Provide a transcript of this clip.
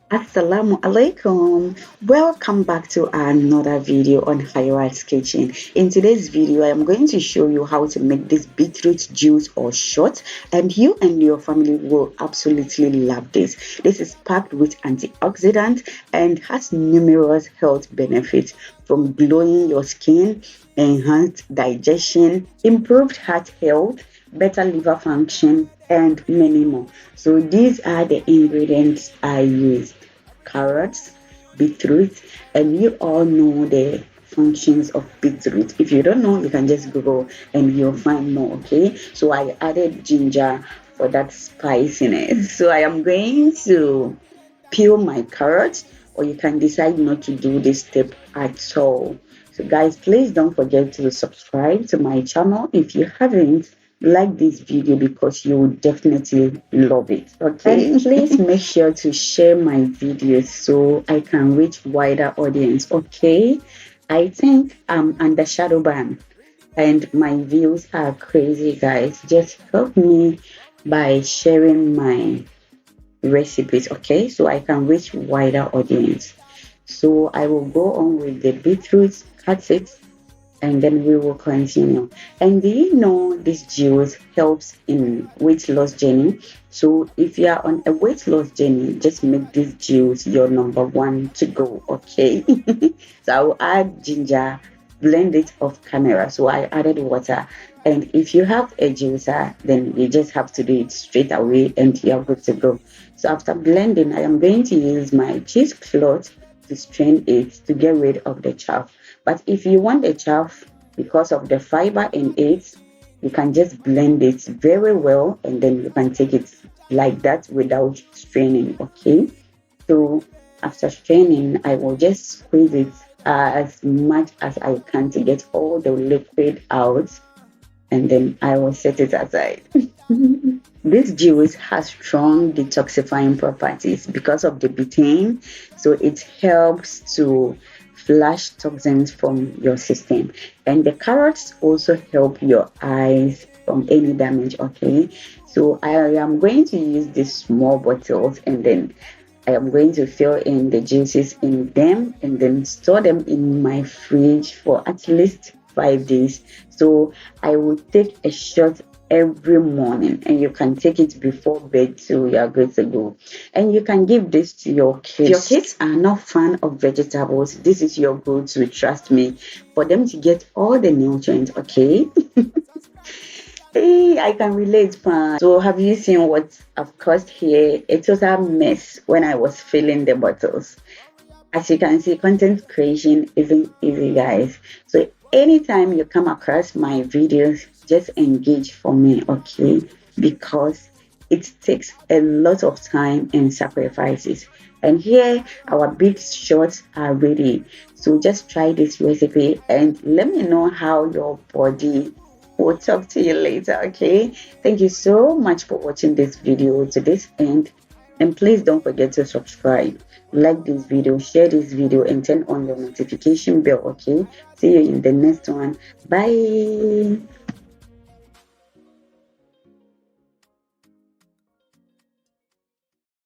Assalamu alaikum. Welcome back to another video on Hairat's Kitchen. In today's video, I am going to show you how to make this beetroot juice or shot, and you and your family will absolutely love this. This is packed with antioxidants and has numerous health benefits, from glowing your skin, enhanced digestion, improved heart health, better liver function, and many more. So these are the ingredients I use: carrots, beetroot, and you all know the functions of beetroot. If you don't know, you can just Google and you'll find more. Okay, so I added ginger for that spiciness. So I am going to peel my carrots, or you can decide not to do this step at all. So guys, please don't forget to subscribe to my channel if you haven't. Like this video because you will definitely love it. Okay, and please make sure to share my videos so I can reach wider audience. Okay, I think I'm under shadow ban and my views are crazy, guys. Just help me by sharing my recipes, okay, so I can reach wider audience. So I will go on with the beetroot, cut it, and then we will continue. And do you know this juice helps in weight loss journey? So if you are on a weight loss journey, just make this juice your number one to go. Okay. So I will add ginger, blend it off camera. So I added water. And if you have a juicer, then you just have to do it straight away and you're good to go. So after blending, I am going to use my cheesecloth to strain it to get rid of the chaff. But if you want the chaff, because of the fiber in it, you can just blend it very well and then you can take it like that without straining. Okay, so after straining, I will just squeeze it as much as I can to get all the liquid out, and then I will set it aside. This juice has strong detoxifying properties because of the betaine, so it helps to flush toxins from your system. And the carrots also help your eyes from any damage. Okay, so I am going to use these small bottles, and then I am going to fill in the juices in them and then store them in my fridge for at least 5 days. So I will take a shot every morning, and you can take it before bed so you are good to go. And you can give this to your kids. If your kids are not fan of vegetables, this is your go-to, trust me, for them to get all the nutrients. Okay. Hey, I can relate, pan. So have you seen what I've caused here? A total mess when I was filling the bottles. As you can see, content creation isn't easy, guys. So anytime you come across my videos, just engage for me, okay? Because it takes a lot of time and sacrifices. And here, our big shots are ready. So just try this recipe and let me know how your body. We'll talk to you later, okay? Thank you so much for watching this video to this end. And please don't forget to subscribe, like this video, share this video, and turn on the notification bell, okay? See you in the next one. Bye.